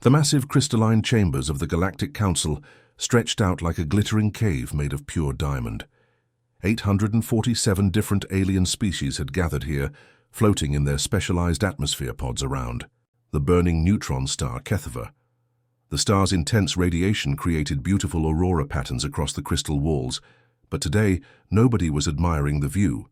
The massive crystalline chambers of the Galactic Council stretched out like a glittering cave made of pure diamond. 847 different alien species had gathered here, floating in their specialized atmosphere pods around the burning neutron star Kethva. The star's intense radiation created beautiful aurora patterns across the crystal walls, but today nobody was admiring the view.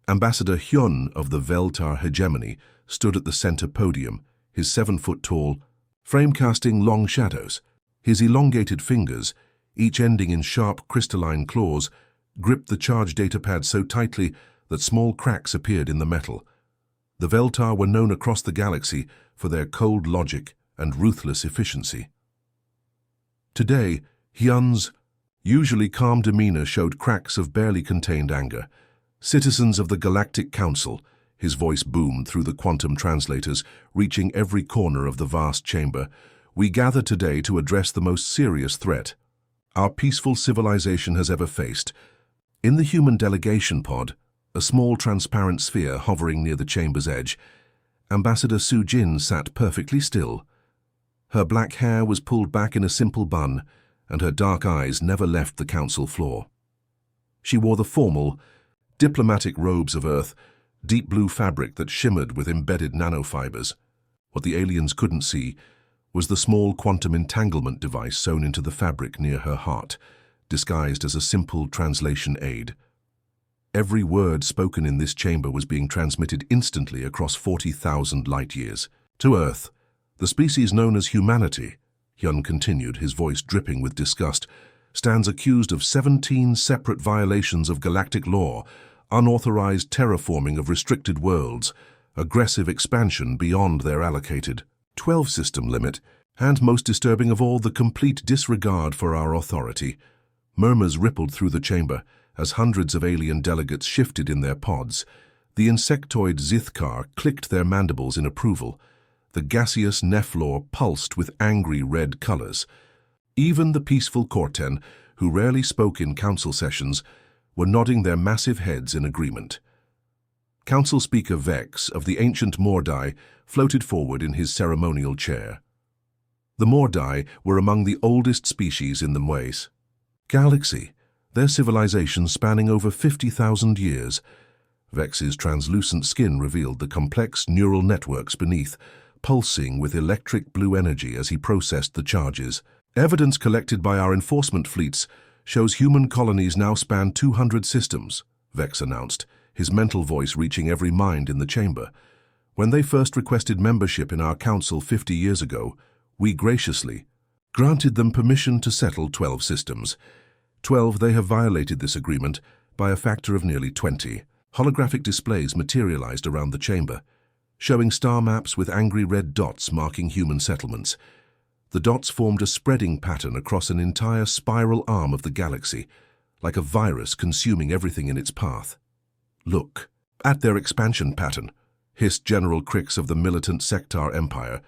Ambassador Hyun of the Veltar hegemony stood at the center podium, his 7-foot-tall frame casting long shadows. His elongated fingers, each ending in sharp crystalline claws, gripped the charge datapad so tightly that small cracks appeared in the metal. The Veltar were known across the galaxy for their cold logic and ruthless efficiency. Today, Hyun's usually calm demeanor showed cracks of barely contained anger. Citizens of the Galactic Council, his voice boomed through the quantum translators, reaching every corner of the vast chamber. We gather today to address the most serious threat our peaceful civilization has ever faced. In the human delegation pod, a small transparent sphere hovering near the chamber's edge, Ambassador Su-Jin sat perfectly still. Her black hair was pulled back in a simple bun, and her dark eyes never left the council floor. She wore the formal, diplomatic robes of Earth, deep blue fabric that shimmered with embedded nanofibers. What the aliens couldn't see was the small quantum entanglement device sewn into the fabric near her heart, disguised as a simple translation aid. Every word spoken in this chamber was being transmitted instantly across 40,000 light-years. To Earth, the species known as humanity, Hyun continued, his voice dripping with disgust, stands accused of 17 separate violations of galactic law, unauthorized terraforming of restricted worlds, aggressive expansion beyond their allocated 12-system limit, and, most disturbing of all, the complete disregard for our authority. Murmurs rippled through the chamber as hundreds of alien delegates shifted in their pods. The insectoid Zithkar clicked their mandibles in approval. The gaseous Nephlor pulsed with angry red colors. Even the peaceful Korten, who rarely spoke in council sessions, were nodding their massive heads in agreement. Council Speaker Vex of the ancient Mordai floated forward in his ceremonial chair. The Mordai were among the oldest species in the Mwes galaxy, their civilization spanning over 50,000 years. Vex's translucent skin revealed the complex neural networks beneath, pulsing with electric blue energy as he processed the charges. Evidence collected by our enforcement fleets shows human colonies now span 200 systems, Vex announced, his mental voice reaching every mind in the chamber. When they first requested membership in our council 50 years ago, we graciously granted them permission to settle 12 systems. 12, they have violated this agreement by a factor of nearly 20. Holographic displays materialized around the chamber, showing star maps with angry red dots marking human settlements. The dots formed a spreading pattern across an entire spiral arm of the galaxy, like a virus consuming everything in its path. Look at their expansion pattern, hissed General Crix of the militant Sectar Empire,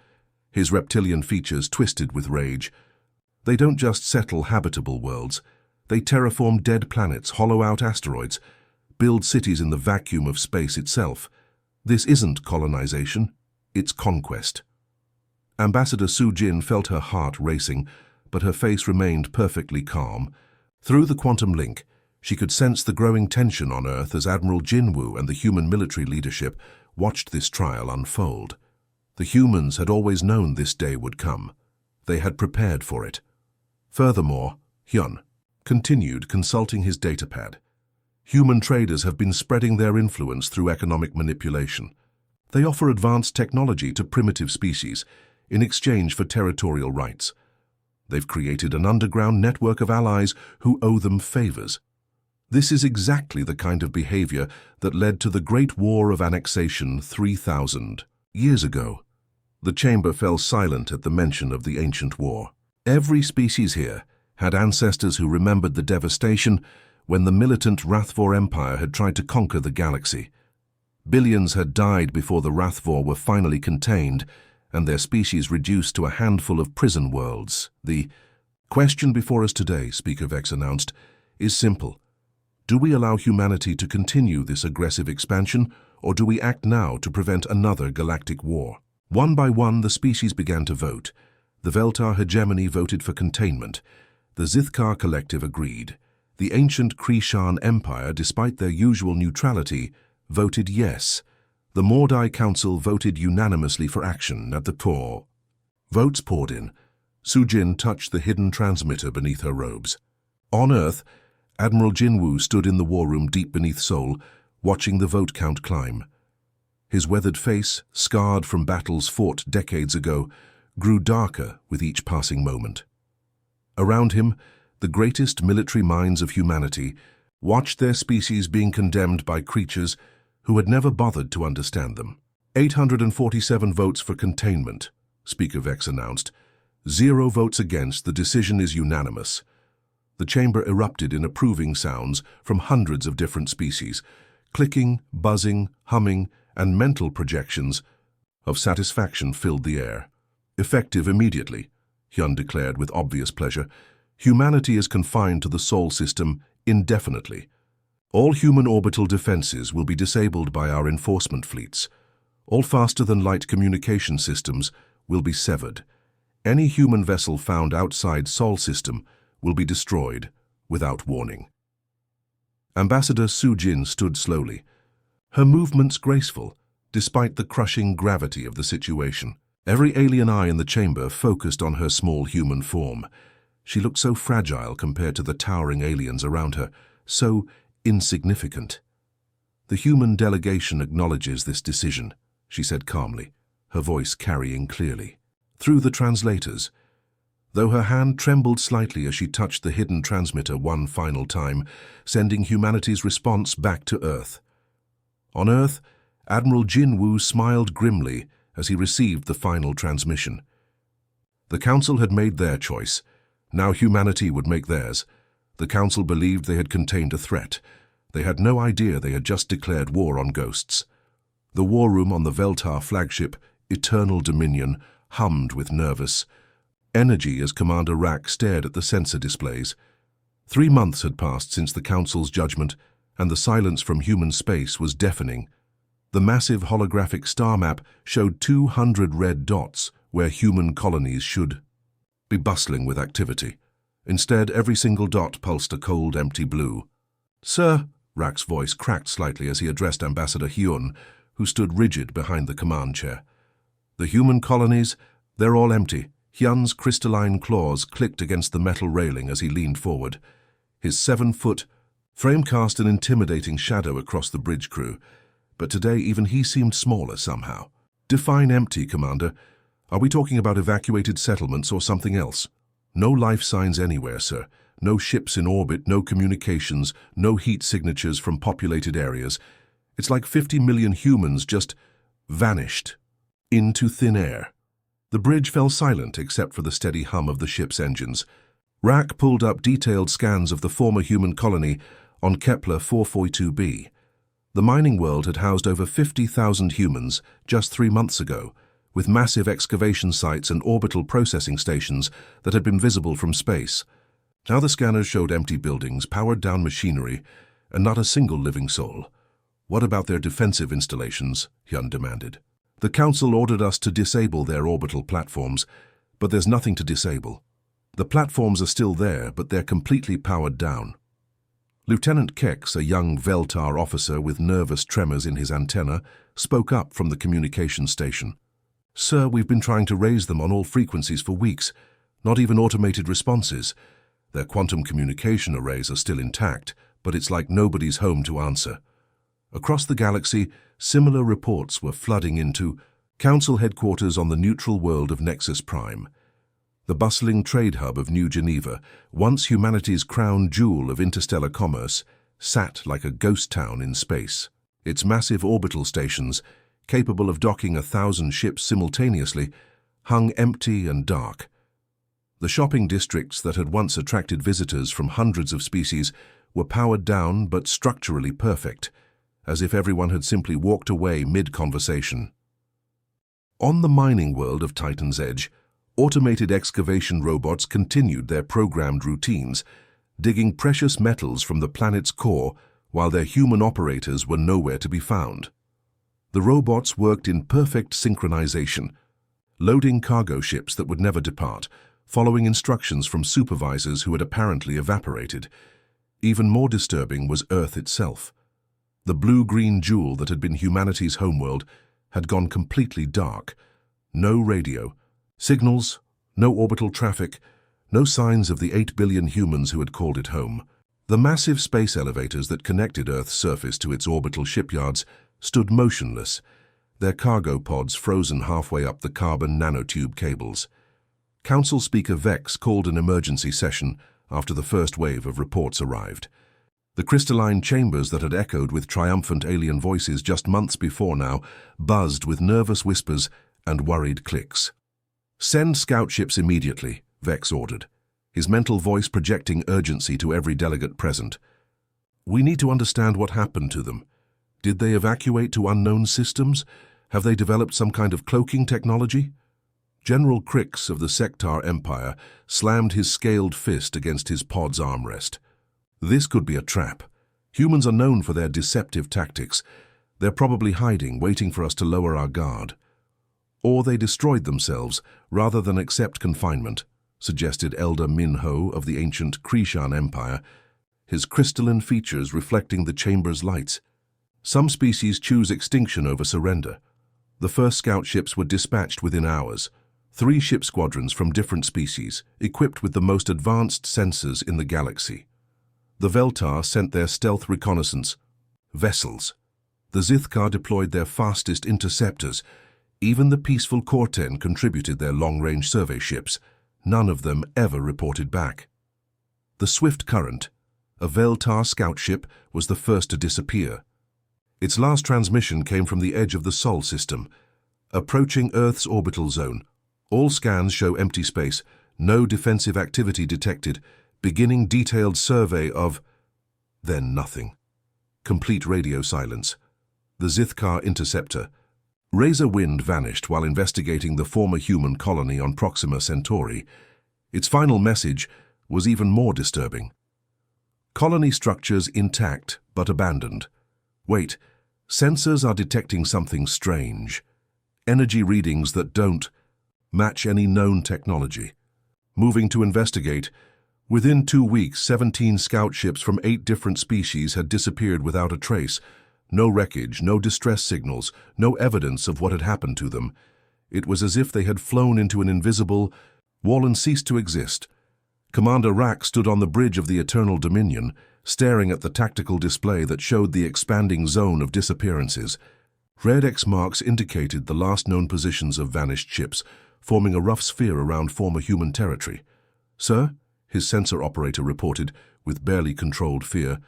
his reptilian features twisted with rage. They don't just settle habitable worlds. They terraform dead planets, hollow out asteroids, build cities in the vacuum of space itself. This isn't colonization, it's conquest. Ambassador Su-Jin felt her heart racing, but her face remained perfectly calm. Through the quantum link, she could sense the growing tension on Earth as Admiral Jinwoo and the human military leadership watched this trial unfold. The humans had always known this day would come. They had prepared for it. Furthermore, Hyun continued consulting his datapad. Human traders have been spreading their influence through economic manipulation. They offer advanced technology to primitive species in exchange for territorial rights. They've created an underground network of allies who owe them favors. This is exactly the kind of behavior that led to the Great War of Annexation 3,000 years ago. The chamber fell silent at the mention of the ancient war. Every species here had ancestors who remembered the devastation when the militant Rathvor Empire had tried to conquer the galaxy. Billions had died before the Rathvor were finally contained and their species reduced to a handful of prison worlds. The question before us today, Speaker Vex announced, is simple. Do we allow humanity to continue this aggressive expansion, or do we act now to prevent another galactic war? One by one, the species began to vote. The Veltar hegemony voted for containment. The Zithkar collective agreed. The ancient Krishan Empire, despite their usual neutrality, voted yes. The Mordai Council voted unanimously for action at the core. Votes poured in. Sujin touched the hidden transmitter beneath her robes. On Earth, Admiral Jinwu stood in the war room deep beneath Seoul, watching the vote count climb. His weathered face, scarred from battles fought decades ago, grew darker with each passing moment. Around him, the greatest military minds of humanity watched their species being condemned by creatures who had never bothered to understand them. 847 votes for containment, Speaker Vex announced. 0 votes against. The decision is unanimous. The chamber erupted in approving sounds from hundreds of different species. Clicking, buzzing, humming, and mental projections of satisfaction filled the air. Effective immediately, Hyun declared with obvious pleasure. Humanity is confined to the Sol system indefinitely. All human orbital defenses will be disabled by our enforcement fleets. All faster-than-light communication systems will be severed. Any human vessel found outside Sol system will be destroyed without warning. Ambassador Sujin stood slowly, her movements graceful, despite the crushing gravity of the situation. Every alien eye in the chamber focused on her small human form. She looked so fragile compared to the towering aliens around her, so insignificant. The human delegation acknowledges this decision, she said calmly, her voice carrying clearly. Through the translators, though her hand trembled slightly as she touched the hidden transmitter one final time, sending humanity's response back to Earth. On Earth, Admiral Jinwu smiled grimly as he received the final transmission. The Council had made their choice. Now humanity would make theirs. The Council believed they had contained a threat. They had no idea they had just declared war on ghosts. The war room on the Veltar flagship, Eternal Dominion, hummed with nervous energy as Commander Rack stared at the sensor displays. 3 months had passed since the Council's judgment, and the silence from human space was deafening. The massive holographic star map showed 200 red dots where human colonies should be bustling with activity. Instead, every single dot pulsed a cold, empty blue. "Sir," Rack's voice cracked slightly as he addressed Ambassador Hyun, who stood rigid behind the command chair. "The human colonies, they're all empty." Hyun's crystalline claws clicked against the metal railing as he leaned forward. His 7-foot frame cast an intimidating shadow across the bridge crew, but today even he seemed smaller somehow. "Define empty, Commander. Are we talking about evacuated settlements or something else?" "No life signs anywhere, sir. No ships in orbit, no communications, no heat signatures from populated areas. It's like 50 million humans just vanished into thin air." The bridge fell silent except for the steady hum of the ship's engines. Rack pulled up detailed scans of the former human colony on Kepler 442b. The mining world had housed over 50,000 humans just 3 months ago, with massive excavation sites and orbital processing stations that had been visible from space. Now the scanners showed empty buildings, powered-down machinery, and not a single living soul. "What about their defensive installations?" Hyun demanded. "The Council ordered us to disable their orbital platforms, but there's nothing to disable. The platforms are still there, but they're completely powered down." Lieutenant Kex, a young Veltar officer with nervous tremors in his antenna, spoke up from the communication station. "Sir, we've been trying to raise them on all frequencies for weeks. Not even automated responses. Their quantum communication arrays are still intact, but it's like nobody's home to answer." Across the galaxy, similar reports were flooding into Council headquarters on the neutral world of Nexus Prime. The bustling trade hub of New Geneva, once humanity's crown jewel of interstellar commerce, sat like a ghost town in space. Its massive orbital stations, capable of docking 1,000 ships simultaneously, hung empty and dark. The shopping districts that had once attracted visitors from hundreds of species were powered down but structurally perfect, as if everyone had simply walked away mid-conversation. On the mining world of Titan's Edge, automated excavation robots continued their programmed routines, digging precious metals from the planet's core while their human operators were nowhere to be found. The robots worked in perfect synchronization, loading cargo ships that would never depart, following instructions from supervisors who had apparently evaporated. Even more disturbing was Earth itself. The blue-green jewel that had been humanity's homeworld had gone completely dark. No radio, signals, no orbital traffic, no signs of the 8 billion humans who had called it home. The massive space elevators that connected Earth's surface to its orbital shipyards stood motionless, their cargo pods frozen halfway up the carbon nanotube cables. Council Speaker Vex called an emergency session after the first wave of reports arrived. The crystalline chambers that had echoed with triumphant alien voices just months before now buzzed with nervous whispers and worried clicks. "Send scout ships immediately," Vex ordered, his mental voice projecting urgency to every delegate present. "We need to understand what happened to them. Did they evacuate to unknown systems? Have they developed some kind of cloaking technology?" General Crix of the Sectar Empire slammed his scaled fist against his pod's armrest. "This could be a trap. Humans are known for their deceptive tactics. They're probably hiding, waiting for us to lower our guard. Or they destroyed themselves rather than accept confinement," suggested Elder Min-Ho of the ancient Krishan Empire, his crystalline features reflecting the chamber's lights. "Some species choose extinction over surrender. The first scout ships were dispatched within hours. 3 ship squadrons from different species, equipped with the most advanced sensors in the galaxy. The Veltar sent their stealth reconnaissance vessels. The Zithkar deployed their fastest interceptors. Even the peaceful Corten contributed their long-range survey ships. None of them ever reported back. The Swift Current, a Veltar scout ship, was the first to disappear. Its last transmission came from the edge of the Sol system, approaching Earth's orbital zone. All scans show empty space, no defensive activity detected, beginning detailed survey of... Then nothing. Complete radio silence. The Zithkar interceptor. Razor Wind vanished while investigating the former human colony on Proxima Centauri. Its final message was even more disturbing. "Colony structures intact but abandoned. Wait, sensors are detecting something strange. Energy readings that don't match any known technology. Moving to investigate. Within 2 weeks, 17 scout ships from 8 different species had disappeared without a trace. No wreckage, no distress signals, no evidence of what had happened to them. It was as if they had flown into an invisible wall and ceased to exist." Commander Rack stood on the bridge of the Eternal Dominion, staring at the tactical display that showed the expanding zone of disappearances. Red X marks indicated the last known positions of vanished ships, forming a rough sphere around former human territory. "Sir," his sensor operator reported, with barely controlled fear,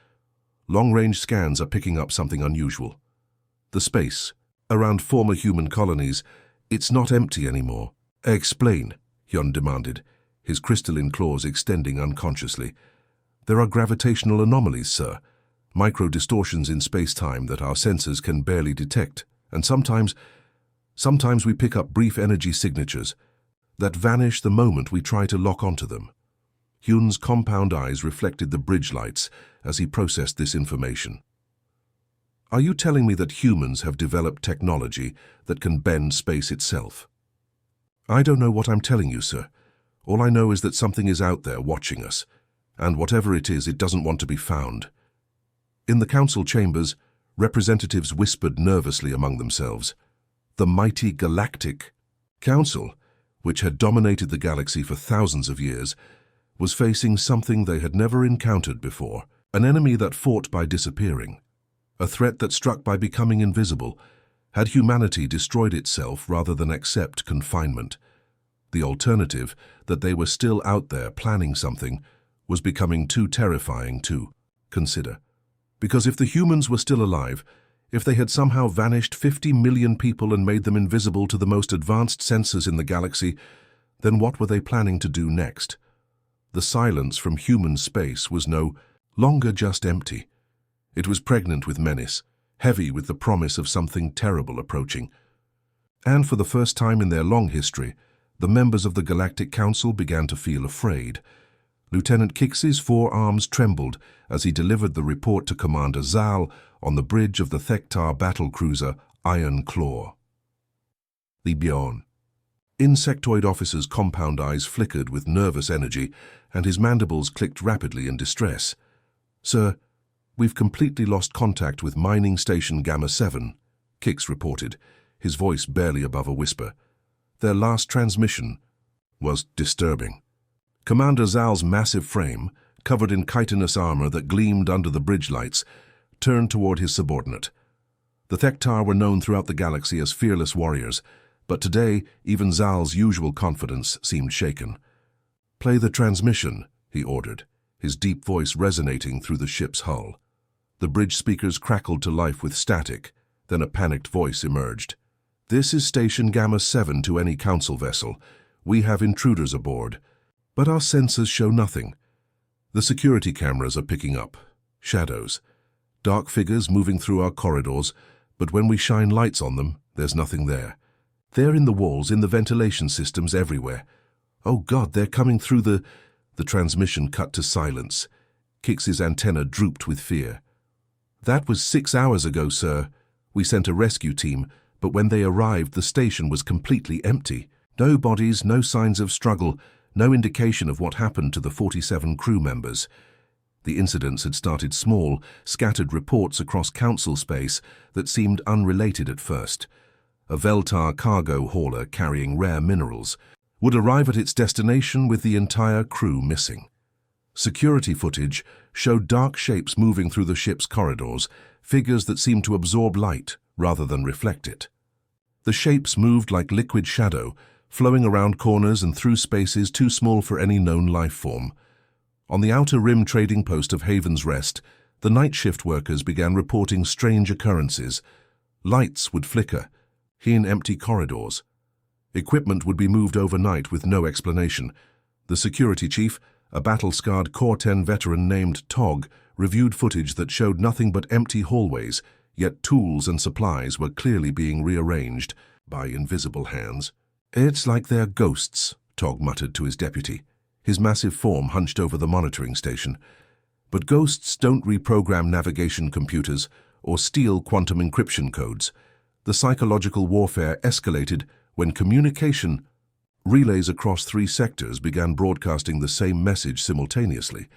"long-range scans are picking up something unusual. The space, around former human colonies, it's not empty anymore." "Explain," Hyun demanded, his crystalline claws extending unconsciously. "There are gravitational anomalies, sir. Micro-distortions in space-time that our sensors can barely detect, and sometimes we pick up brief energy signatures that vanish the moment we try to lock onto them." Hyun's compound eyes reflected the bridge lights as he processed this information. "Are you telling me that humans have developed technology that can bend space itself?" "I don't know what I'm telling you, sir. All I know is that something is out there watching us, and whatever it is, it doesn't want to be found." In the council chambers, representatives whispered nervously among themselves. The mighty Galactic Council, which had dominated the galaxy for thousands of years, was facing something they had never encountered before. An enemy that fought by disappearing. A threat that struck by becoming invisible. Had humanity destroyed itself rather than accept confinement? The alternative, that they were still out there planning something, was becoming too terrifying to consider. Because if the humans were still alive, if they had somehow vanished 50 million people and made them invisible to the most advanced sensors in the galaxy, then what were they planning to do next? The silence from human space was no longer just empty. It was pregnant with menace, heavy with the promise of something terrible approaching. And for the first time in their long history, the members of the Galactic Council began to feel afraid. Lieutenant Kix's forearms trembled as he delivered the report to Commander Zal on the bridge of the Thektar battlecruiser Iron Claw. "The Bjorn. Insectoid Officer's compound eyes flickered with nervous energy, and his mandibles clicked rapidly in distress. "Sir, we've completely lost contact with Mining Station Gamma 7, Kix reported, his voice barely above a whisper. Their last transmission was disturbing. Commander Zal's massive frame, covered in chitinous armor that gleamed under the bridge lights, turned toward his subordinate. The Thektar were known throughout the galaxy as fearless warriors, but today even Zal's usual confidence seemed shaken. "Play the transmission," he ordered, his deep voice resonating through the ship's hull. The bridge speakers crackled to life with static, then a panicked voice emerged. "This is Station Gamma 7 to any Council vessel. We have intruders aboard, but our sensors show nothing. The security cameras are picking up shadows, dark figures moving through our corridors, but when we shine lights on them, there's nothing there. They're in the walls, in the ventilation systems, everywhere. Oh God, they're coming through the..." The transmission cut to silence. Kix's antenna drooped with fear. "That was 6 hours ago, sir. We sent a rescue team, but when they arrived, the station was completely empty. No bodies, no signs of struggle, no indication of what happened to the 47 crew members." The incidents had started small, scattered reports across Council space that seemed unrelated at first. A Veltar cargo hauler carrying rare minerals would arrive at its destination with the entire crew missing. Security footage showed dark shapes moving through the ship's corridors, figures that seemed to absorb light rather than reflect it. The shapes moved like liquid shadow, flowing around corners and through spaces too small for any known life form. On the outer rim trading post of Haven's Rest, the night shift workers began reporting strange occurrences. Lights would flicker in empty corridors. Equipment would be moved overnight with no explanation. The security chief, a battle-scarred Core 10 veteran named Tog, reviewed footage that showed nothing but empty hallways, yet tools and supplies were clearly being rearranged by invisible hands. "It's like they're ghosts," Tog muttered to his deputy, his massive form hunched over the monitoring station. "But ghosts don't reprogram navigation computers or steal quantum encryption codes. The psychological warfare escalated when communication relays across 3 sectors began broadcasting the same message simultaneously.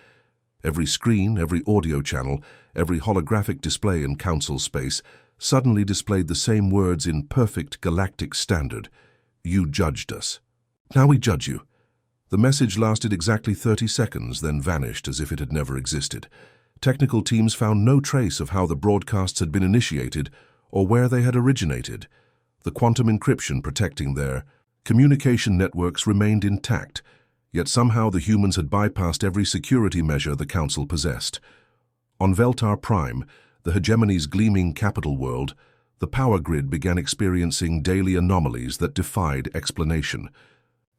Every screen, every audio channel, every holographic display in Council space suddenly displayed the same words in perfect galactic standard. 'You judged us. Now we judge you.' The message lasted exactly 30 seconds, then vanished as if it had never existed. Technical teams found no trace of how the broadcasts had been initiated or where they had originated. The quantum encryption protecting their communication networks remained intact, yet somehow the humans had bypassed every security measure the Council possessed. On Veltar Prime, the hegemony's gleaming capital world, the power grid began experiencing daily anomalies that defied explanation.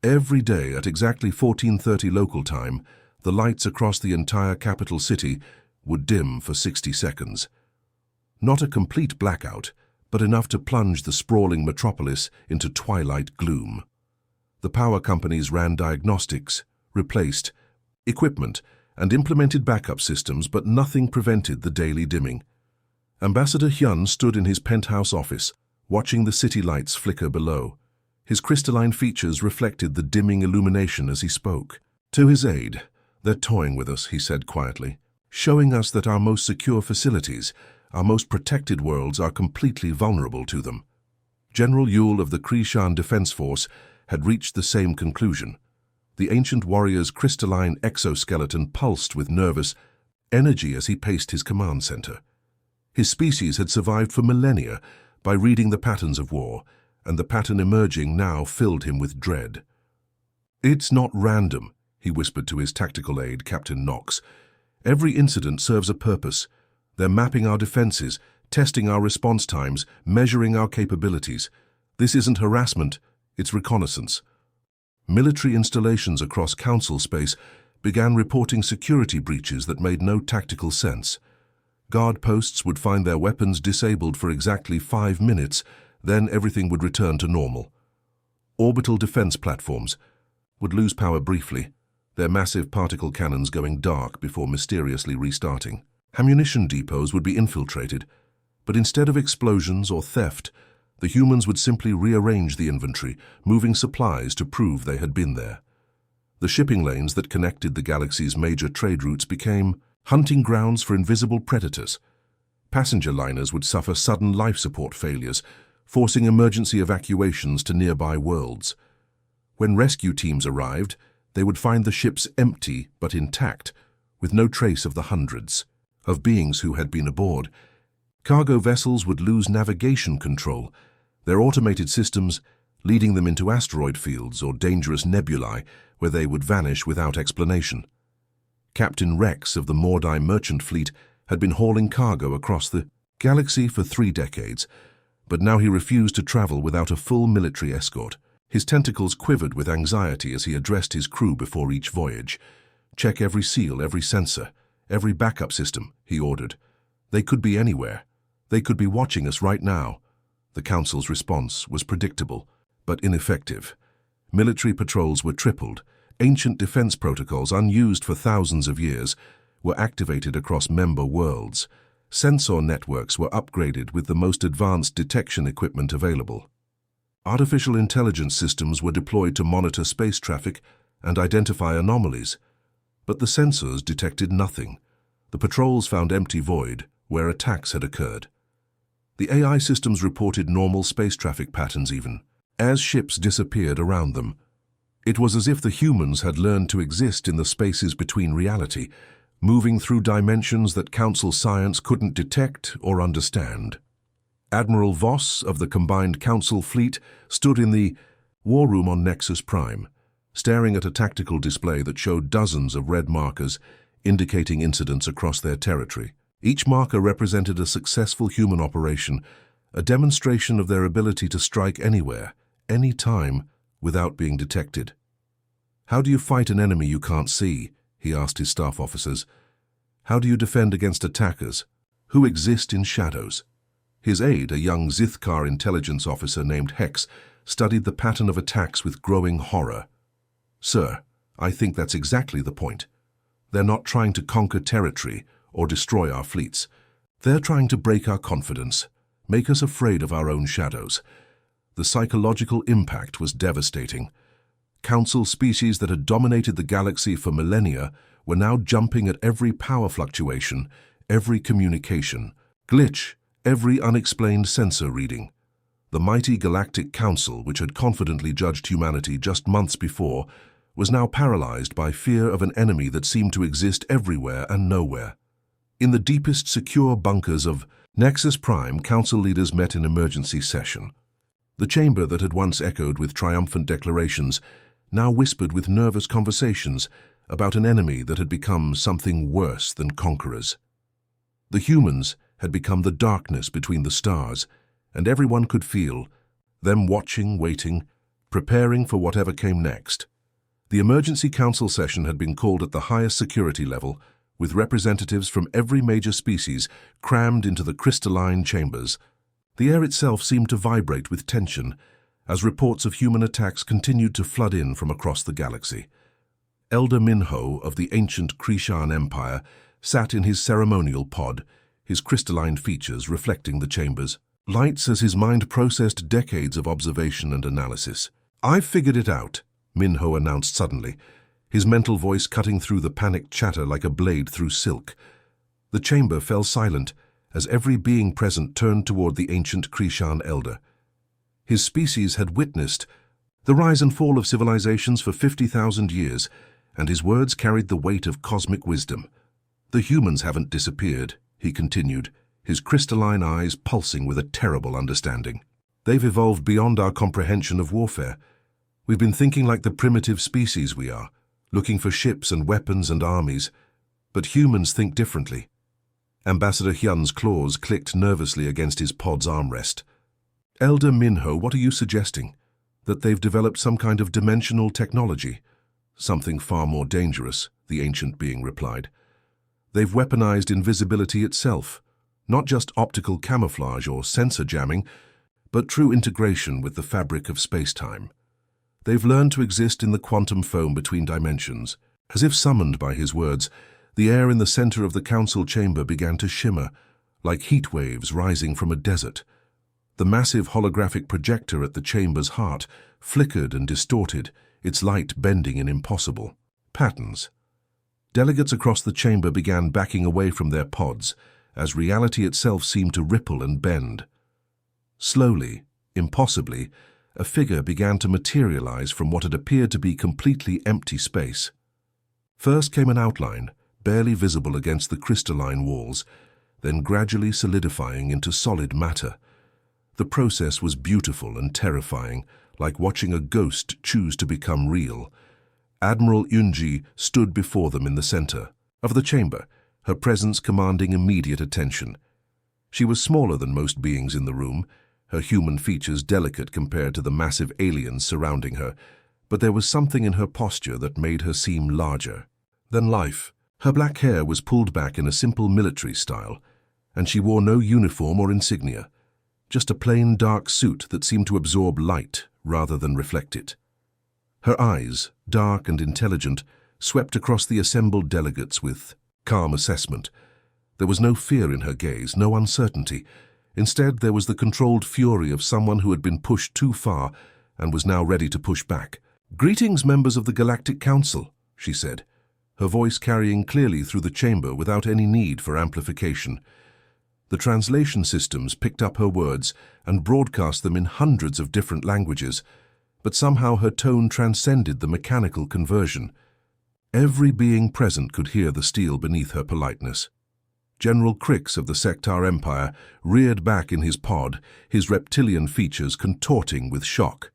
Every day at exactly 14:30 local time, the lights across the entire capital city would dim for 60 seconds. Not a complete blackout, but enough to plunge the sprawling metropolis into twilight gloom. The power companies ran diagnostics, replaced equipment, and implemented backup systems, but nothing prevented the daily dimming. Ambassador Hyun stood in his penthouse office, watching the city lights flicker below. His crystalline features reflected the dimming illumination as he spoke. To his aide, "They're toying with us," he said quietly, "showing us that our most secure facilities, our most protected worlds are completely vulnerable to them." General Yule of the Krishan Defense Force had reached the same conclusion. The ancient warrior's crystalline exoskeleton pulsed with nervous energy as he paced his command center. His species had survived for millennia by reading the patterns of war, and the pattern emerging now filled him with dread. "It's not random," he whispered to his tactical aide, Captain Knox. "Every incident serves a purpose. They're mapping our defenses, testing our response times, measuring our capabilities. This isn't harassment, it's reconnaissance." Military installations across Council space began reporting security breaches that made no tactical sense. Guard posts would find their weapons disabled for exactly 5 minutes, then everything would return to normal. Orbital defense platforms would lose power briefly, their massive particle cannons going dark before mysteriously restarting. Ammunition depots would be infiltrated, but instead of explosions or theft, The humans would simply rearrange the inventory, moving supplies to prove they had been there. The shipping lanes that connected the galaxy's major trade routes became hunting grounds for invisible predators. Passenger liners would suffer sudden life support failures, forcing emergency evacuations to nearby worlds. When rescue teams arrived, they would find the ships empty but intact, with no trace of the hundreds of beings who had been aboard. Cargo vessels would lose navigation control, their automated systems leading them into asteroid fields or dangerous nebulae where they would vanish without explanation. Captain Rex of the Mordai merchant fleet had been hauling cargo across the galaxy for 3 decades, but now he refused to travel without a full military escort. His tentacles quivered with anxiety as he addressed his crew before each voyage. "Check every seal, every sensor, every backup system," he ordered. "They could be anywhere. They could be watching us right now." The Council's response was predictable, but ineffective. Military patrols were tripled. Ancient defense protocols, unused for thousands of years, were activated across member worlds. Sensor networks were upgraded with the most advanced detection equipment available. Artificial intelligence systems were deployed to monitor space traffic and identify anomalies. But the sensors detected nothing. The patrols found empty void where attacks had occurred. The AI systems reported normal space traffic patterns even, as ships disappeared around them. It was as if the humans had learned to exist in the spaces between reality, moving through dimensions that Council science couldn't detect or understand. Admiral Voss of the combined Council fleet stood in the war room on Nexus Prime, staring at a tactical display that showed dozens of red markers indicating incidents across their territory. Each marker represented a successful human operation, a demonstration of their ability to strike anywhere, any time, without being detected. "How do you fight an enemy you can't see?" he asked his staff officers. "How do you defend against attackers who exist in shadows?" His aide, a young Zithkar intelligence officer named Hex, studied the pattern of attacks with growing horror. "Sir, I think that's exactly the point. They're not trying to conquer territory or destroy our fleets. They're trying to break our confidence, make us afraid of our own shadows." The psychological impact was devastating. Council species that had dominated the galaxy for millennia were now jumping at every power fluctuation, every communication glitch, every unexplained sensor reading. The mighty Galactic Council, which had confidently judged humanity just months before, was now paralyzed by fear of an enemy that seemed to exist everywhere and nowhere. In the deepest secure bunkers of Nexus Prime, Council leaders met in emergency session. The chamber that had once echoed with triumphant declarations now whispered with nervous conversations about an enemy that had become something worse than conquerors. The humans had become the darkness between the stars, and everyone could feel them watching, waiting, preparing for whatever came next. The emergency council session had been called at the highest security level, with representatives from every major species crammed into the crystalline chambers. The air itself seemed to vibrate with tension as reports of human attacks continued to flood in from across the galaxy. Elder Minho of the ancient Krishan Empire sat in his ceremonial pod, his crystalline features reflecting the chamber's lights as his mind processed decades of observation and analysis. "I've figured it out," Minho announced suddenly, his mental voice cutting through the panicked chatter like a blade through silk. The chamber fell silent as every being present turned toward the ancient Krishan elder. His species had witnessed the rise and fall of civilizations for 50,000 years, and his words carried the weight of cosmic wisdom. "The humans haven't disappeared," he continued, his crystalline eyes pulsing with a terrible understanding. "They've evolved beyond our comprehension of warfare. We've been thinking like the primitive species we are, looking for ships and weapons and armies, but humans think differently." Ambassador Hyun's claws clicked nervously against his pod's armrest. "Elder Minho, what are you suggesting? That they've developed some kind of dimensional technology?" "Something far more dangerous," the ancient being replied. "They've weaponized invisibility itself, not just optical camouflage or sensor jamming, but true integration with the fabric of space-time. They've learned to exist in the quantum foam between dimensions." As if summoned by his words, the air in the center of the council chamber began to shimmer, like heat waves rising from a desert. The massive holographic projector at the chamber's heart flickered and distorted, its light bending in impossible patterns. Delegates across the chamber began backing away from their pods, as reality itself seemed to ripple and bend. Slowly, impossibly, a figure began to materialize from what had appeared to be completely empty space. First came an outline, barely visible against the crystalline walls, then gradually solidifying into solid matter. The process was beautiful and terrifying, like watching a ghost choose to become real. Admiral Yunji stood before them in the center of the chamber, her presence commanding immediate attention. She was smaller than most beings in the room, her human features delicate compared to the massive aliens surrounding her, but there was something in her posture that made her seem larger than life. Her black hair was pulled back in a simple military style, and she wore no uniform or insignia, just a plain dark suit that seemed to absorb light rather than reflect it. Her eyes, dark and intelligent, swept across the assembled delegates with calm assessment. There was no fear in her gaze, no uncertainty. Instead, there was the controlled fury of someone who had been pushed too far and was now ready to push back. "Greetings, members of the Galactic Council," she said, her voice carrying clearly through the chamber without any need for amplification. The translation systems picked up her words and broadcast them in hundreds of different languages, but somehow her tone transcended the mechanical conversion. Every being present could hear the steel beneath her politeness. General Crix of the Sectar Empire reared back in his pod, his reptilian features contorting with shock.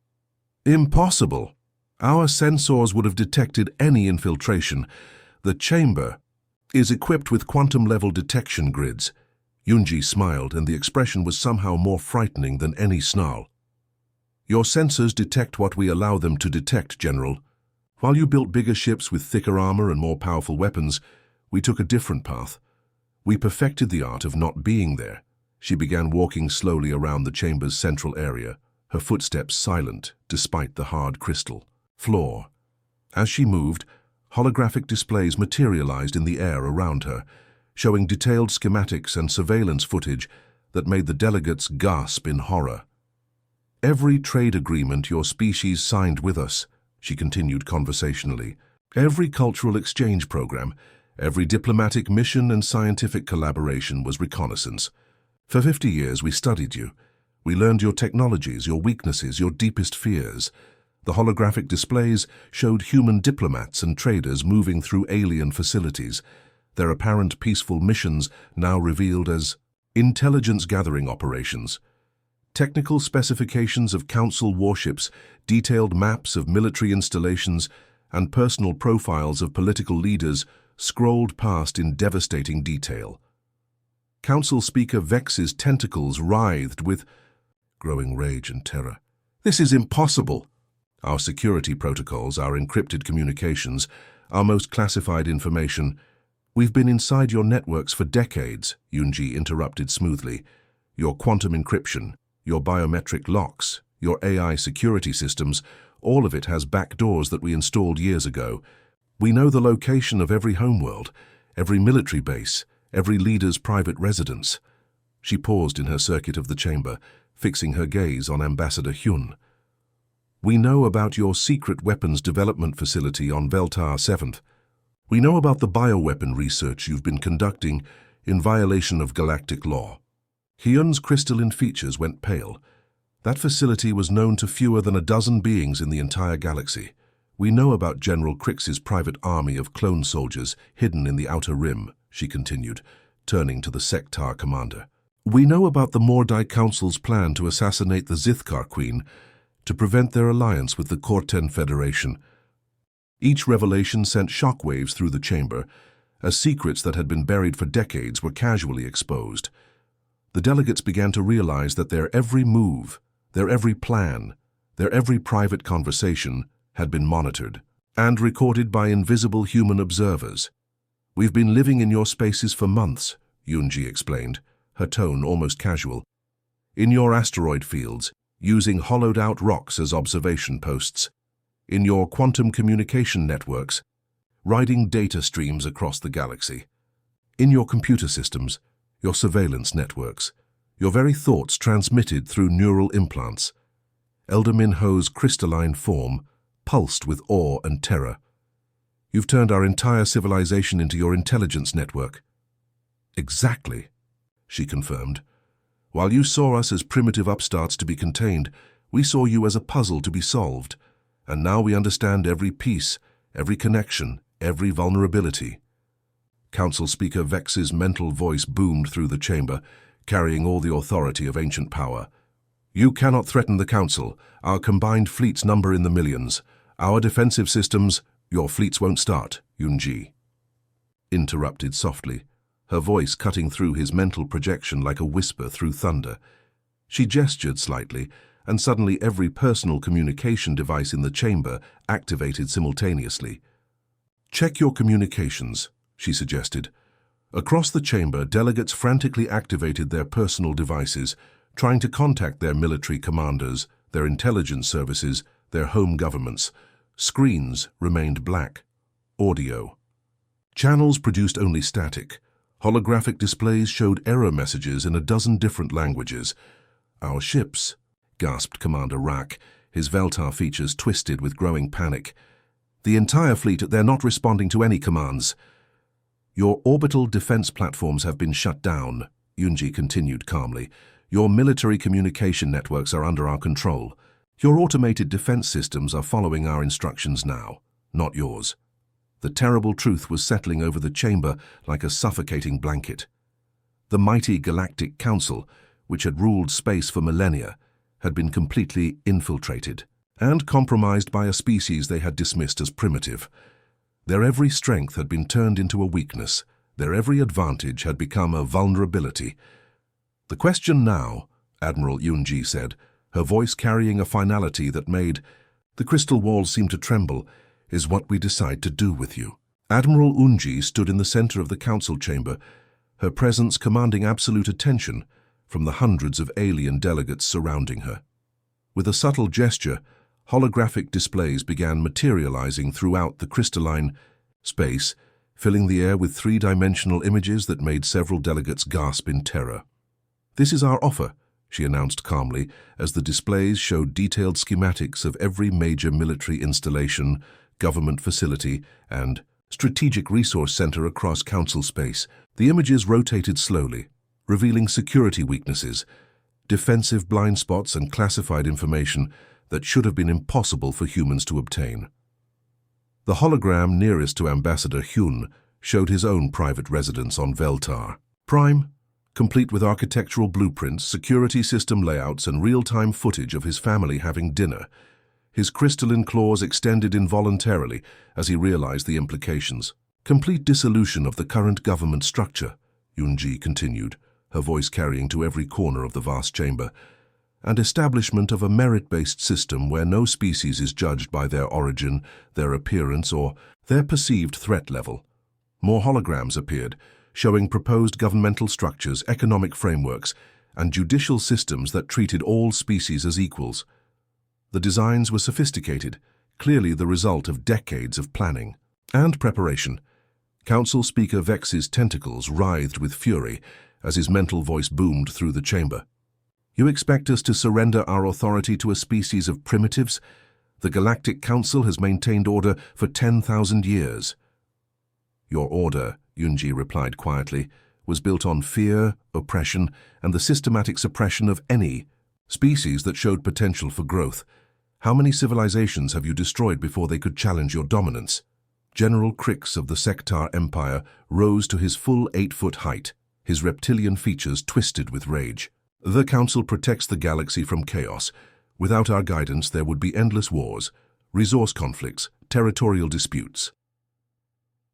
"Impossible! Our sensors would have detected any infiltration. The chamber is equipped with quantum-level detection grids." Yunji smiled, and the expression was somehow more frightening than any snarl. "Your sensors detect what we allow them to detect, General. While you built bigger ships with thicker armor and more powerful weapons, we took a different path. We perfected the art of not being there." She began walking slowly around the chamber's central area, her footsteps silent despite the hard crystal floor. As she moved, holographic displays materialized in the air around her, showing detailed schematics and surveillance footage that made the delegates gasp in horror. "Every trade agreement your species signed with us," she continued conversationally, "every cultural exchange program, every diplomatic mission and scientific collaboration was reconnaissance. For 50 years we studied you. We learned your technologies, your weaknesses, your deepest fears. The holographic displays showed human diplomats and traders moving through alien facilities, their apparent peaceful missions now revealed as intelligence-gathering operations. Technical specifications of Council warships, detailed maps of military installations, and personal profiles of political leaders scrolled past in devastating detail. Council Speaker Vex's tentacles writhed with growing rage and terror. "This is impossible! Our security protocols, our encrypted communications, our most classified information. We've been inside your networks for decades," Yunji interrupted smoothly. "Your quantum encryption, your biometric locks, your AI security systems, all of it has backdoors that we installed years ago. We know the location of every homeworld, every military base, every leader's private residence." She paused in her circuit of the chamber, fixing her gaze on Ambassador Hyun. "We know about your secret weapons development facility on Veltar 7th. We know about the bioweapon research you've been conducting in violation of galactic law." Hyun's crystalline features went pale. That facility was known to fewer than a dozen beings in the entire galaxy. "We know about General Crix's private army of clone soldiers hidden in the Outer Rim," she continued, turning to the Sectar commander. "We know about the Mordai Council's plan to assassinate the Zithkar Queen, to prevent their alliance with the Korten Federation." Each revelation sent shockwaves through the chamber, as secrets that had been buried for decades were casually exposed. The delegates began to realize that their every move, their every plan, their every private conversation had been monitored and recorded by invisible human observers. "We've been living in your spaces for months," Yunji explained, her tone almost casual. "In your asteroid fields, using hollowed-out rocks as observation posts. In your quantum communication networks, riding data streams across the galaxy. In your computer systems, your surveillance networks, Your very thoughts transmitted through neural implants. Elder Minho's crystalline form pulsed with awe and terror. You've turned our entire civilization into your intelligence network. Exactly, she confirmed. While you saw us as primitive upstarts to be contained, we saw you as a puzzle to be solved. And now we understand every piece, every connection, every vulnerability. Council Speaker Vex's mental voice boomed through the chamber, carrying all the authority of ancient power. You cannot threaten the Council. Our combined fleets number in the millions. Our defensive systems, your fleets won't start, Yunji interrupted softly, her voice cutting through his mental projection like a whisper through thunder. She gestured slightly, and suddenly every personal communication device in the chamber activated simultaneously. Check your communications, she suggested. Across the chamber, delegates frantically activated their personal devices, trying to contact their military commanders, their intelligence services, their home governments. Screens remained black. Audio. Channels produced only static. Holographic displays showed error messages in a dozen different languages. Our ships, gasped Commander Rack, his Veltar features twisted with growing panic. The entire fleet, they're not responding to any commands. Your orbital defense platforms have been shut down, Yunji continued calmly. Your military communication networks are under our control. Your automated defense systems are following our instructions now, not yours. The terrible truth was settling over the chamber like a suffocating blanket. The mighty Galactic Council, which had ruled space for millennia, had been completely infiltrated and compromised by a species they had dismissed as primitive. Their every strength had been turned into a weakness. Their every advantage had become a vulnerability. The question now, Admiral Yunji said, her voice carrying a finality that made the crystal walls seem to tremble, is what we decide to do with you. Admiral Unji stood in the center of the council chamber, her presence commanding absolute attention from the hundreds of alien delegates surrounding her. With a subtle gesture, holographic displays began materializing throughout the crystalline space, filling the air with three-dimensional images that made several delegates gasp in terror. This is our offer, she announced calmly, as the displays showed detailed schematics of every major military installation, government facility, and strategic resource center across council space. The images rotated slowly, revealing security weaknesses, defensive blind spots, and classified information that should have been impossible for humans to obtain. The hologram nearest to Ambassador Hyun showed his own private residence on Veltar. Prime, complete with architectural blueprints, security system layouts, and real-time footage of his family having dinner. His crystalline claws extended involuntarily as he realized the implications. Complete dissolution of the current government structure, Yunji continued, her voice carrying to every corner of the vast chamber, and establishment of a merit-based system where no species is judged by their origin, their appearance, or their perceived threat level. More holograms appeared, showing proposed governmental structures, economic frameworks, and judicial systems that treated all species as equals. The designs were sophisticated, clearly the result of decades of planning and preparation. Council Speaker Vex's tentacles writhed with fury as his mental voice boomed through the chamber. You expect us to surrender our authority to a species of primitives? The Galactic Council has maintained order for 10,000 years. Your order, Yunji replied quietly, was built on fear, oppression, and the systematic suppression of any species that showed potential for growth. How many civilizations have you destroyed before they could challenge your dominance? General Krix of the Sectar Empire rose to his full 8-foot height, his reptilian features twisted with rage. The Council protects the galaxy from chaos. Without our guidance, there would be endless wars, resource conflicts, territorial disputes.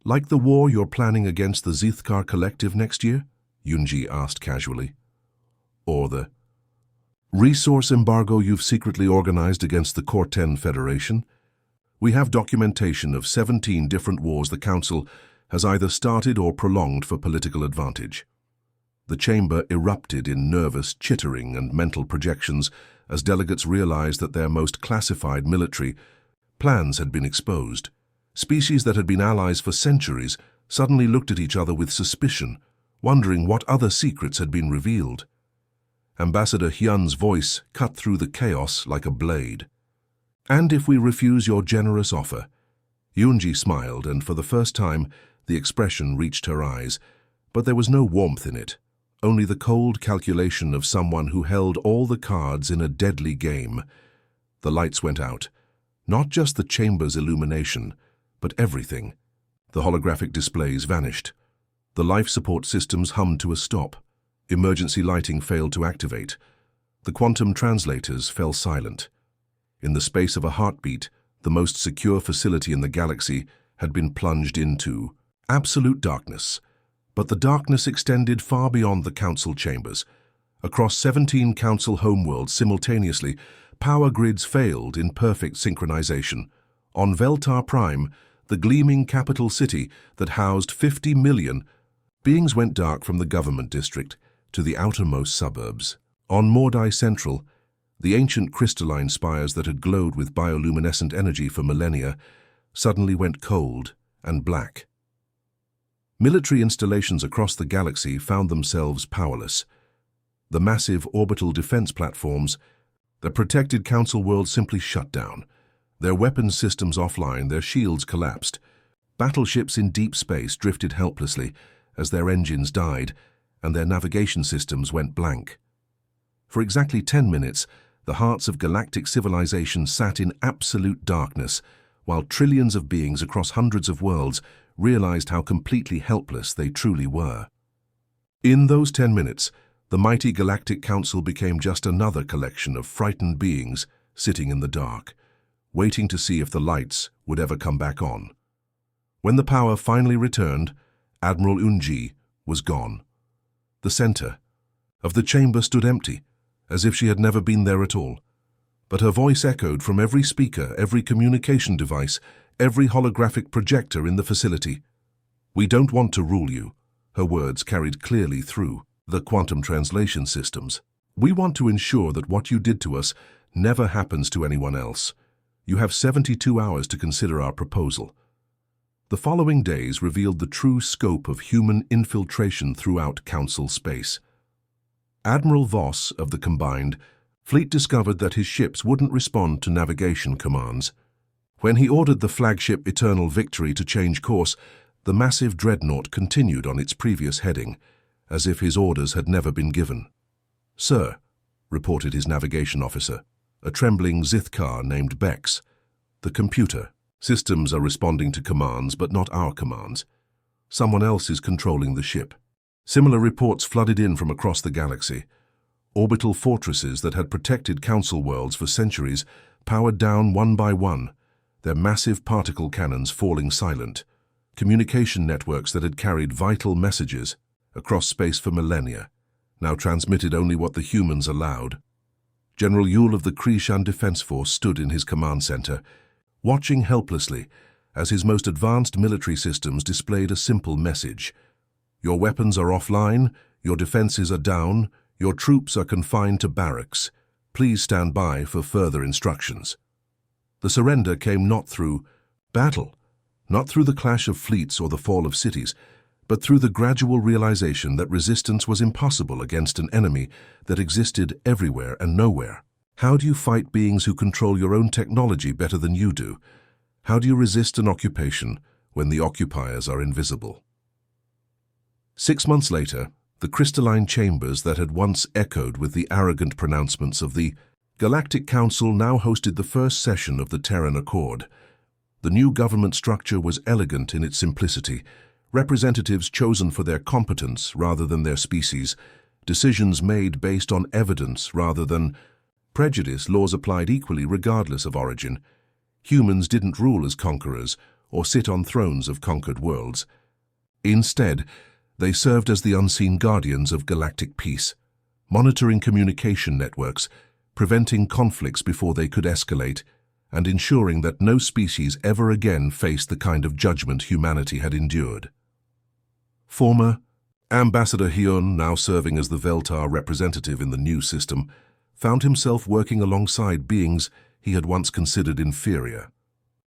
Like the war you're planning against the Zithkar Collective next year? Yunji asked casually. Or the resource embargo you've secretly organized against the Corten Federation? We have documentation of 17 different wars the Council has either started or prolonged for political advantage. The chamber erupted in nervous chittering and mental projections as delegates realized that their most classified military plans had been exposed. Species that had been allies for centuries suddenly looked at each other with suspicion, wondering what other secrets had been revealed. Ambassador Hyun's voice cut through the chaos like a blade. "And if we refuse your generous offer?" Yoonji smiled, and for the first time, the expression reached her eyes. But there was no warmth in it, only the cold calculation of someone who held all the cards in a deadly game. The lights went out. Not just the chamber's illumination, but everything. The holographic displays vanished. The life support systems hummed to a stop. Emergency lighting failed to activate. The quantum translators fell silent. In the space of a heartbeat, the most secure facility in the galaxy had been plunged into absolute darkness. But the darkness extended far beyond the council chambers. Across 17 council homeworlds simultaneously, power grids failed in perfect synchronization. On Veltar Prime, the gleaming capital city that housed 50 million, beings went dark from the government district to the outermost suburbs. On Mordai Central, the ancient crystalline spires that had glowed with bioluminescent energy for millennia suddenly went cold and black. Military installations across the galaxy found themselves powerless. The massive orbital defense platforms that protected council worlds simply shut down. Their weapons systems offline, their shields collapsed. Battleships in deep space drifted helplessly as their engines died and their navigation systems went blank. For exactly 10 minutes, the hearts of galactic civilization sat in absolute darkness, while trillions of beings across hundreds of worlds realized how completely helpless they truly were. In those 10 minutes, the mighty Galactic Council became just another collection of frightened beings sitting in the dark, waiting to see if the lights would ever come back on. When the power finally returned, Admiral Unji was gone. The center of the chamber stood empty, as if she had never been there at all. But her voice echoed from every speaker, every communication device, every holographic projector in the facility. "We don't want to rule you," her words carried clearly through the quantum translation systems. "We want to ensure that what you did to us never happens to anyone else. You have 72 hours to consider our proposal." The following days revealed the true scope of human infiltration throughout Council space. Admiral Voss of the Combined Fleet discovered that his ships wouldn't respond to navigation commands. When he ordered the flagship Eternal Victory to change course, the massive dreadnought continued on its previous heading, as if his orders had never been given. "Sir," reported his navigation officer, a trembling Zithkar named Bex, "the computer systems are responding to commands, but not our commands. Someone else is controlling the ship." Similar reports flooded in from across the galaxy. Orbital fortresses that had protected council worlds for centuries powered down one by one, their massive particle cannons falling silent. Communication networks that had carried vital messages across space for millennia now transmitted only what the humans allowed. General Yule of the Krishan Defense Force stood in his command center, watching helplessly as his most advanced military systems displayed a simple message. "Your weapons are offline, your defenses are down, your troops are confined to barracks. Please stand by for further instructions." The surrender came not through battle, not through the clash of fleets or the fall of cities, but through the gradual realization that resistance was impossible against an enemy that existed everywhere and nowhere. How do you fight beings who control your own technology better than you do? How do you resist an occupation when the occupiers are invisible? 6 months later, the crystalline chambers that had once echoed with the arrogant pronouncements of the Galactic Council now hosted the first session of the Terran Accord. The new government structure was elegant in its simplicity, representatives chosen for their competence rather than their species, decisions made based on evidence rather than prejudice, laws applied equally regardless of origin. Humans didn't rule as conquerors or sit on thrones of conquered worlds. Instead, they served as the unseen guardians of galactic peace, monitoring communication networks, preventing conflicts before they could escalate, and ensuring that no species ever again faced the kind of judgment humanity had endured. Former Ambassador Hyun, now serving as the Veltar representative in the new system, found himself working alongside beings he had once considered inferior.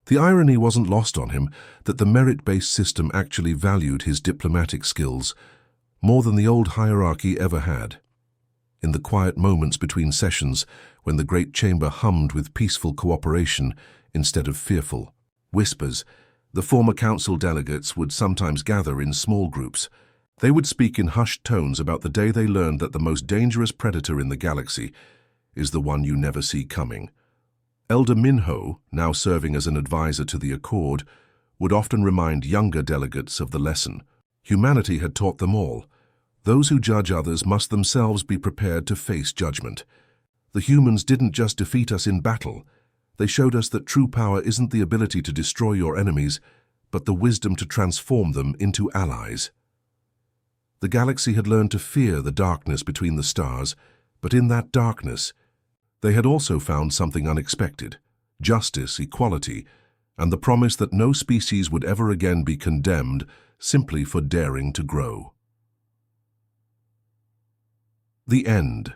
The irony wasn't lost on him that the merit-based system actually valued his diplomatic skills more than the old hierarchy ever had. In the quiet moments between sessions, when the great chamber hummed with peaceful cooperation instead of fearful whispers, the former council delegates would sometimes gather in small groups. They would speak in hushed tones about the day they learned that the most dangerous predator in the galaxy is the one you never see coming. Elder Minho, now serving as an advisor to the Accord, would often remind younger delegates of the lesson. Humanity had taught them all. Those who judge others must themselves be prepared to face judgment. The humans didn't just defeat us in battle. They showed us that true power isn't the ability to destroy your enemies, but the wisdom to transform them into allies. The galaxy had learned to fear the darkness between the stars, but in that darkness, they had also found something unexpected: justice, equality, and the promise that no species would ever again be condemned simply for daring to grow. The end.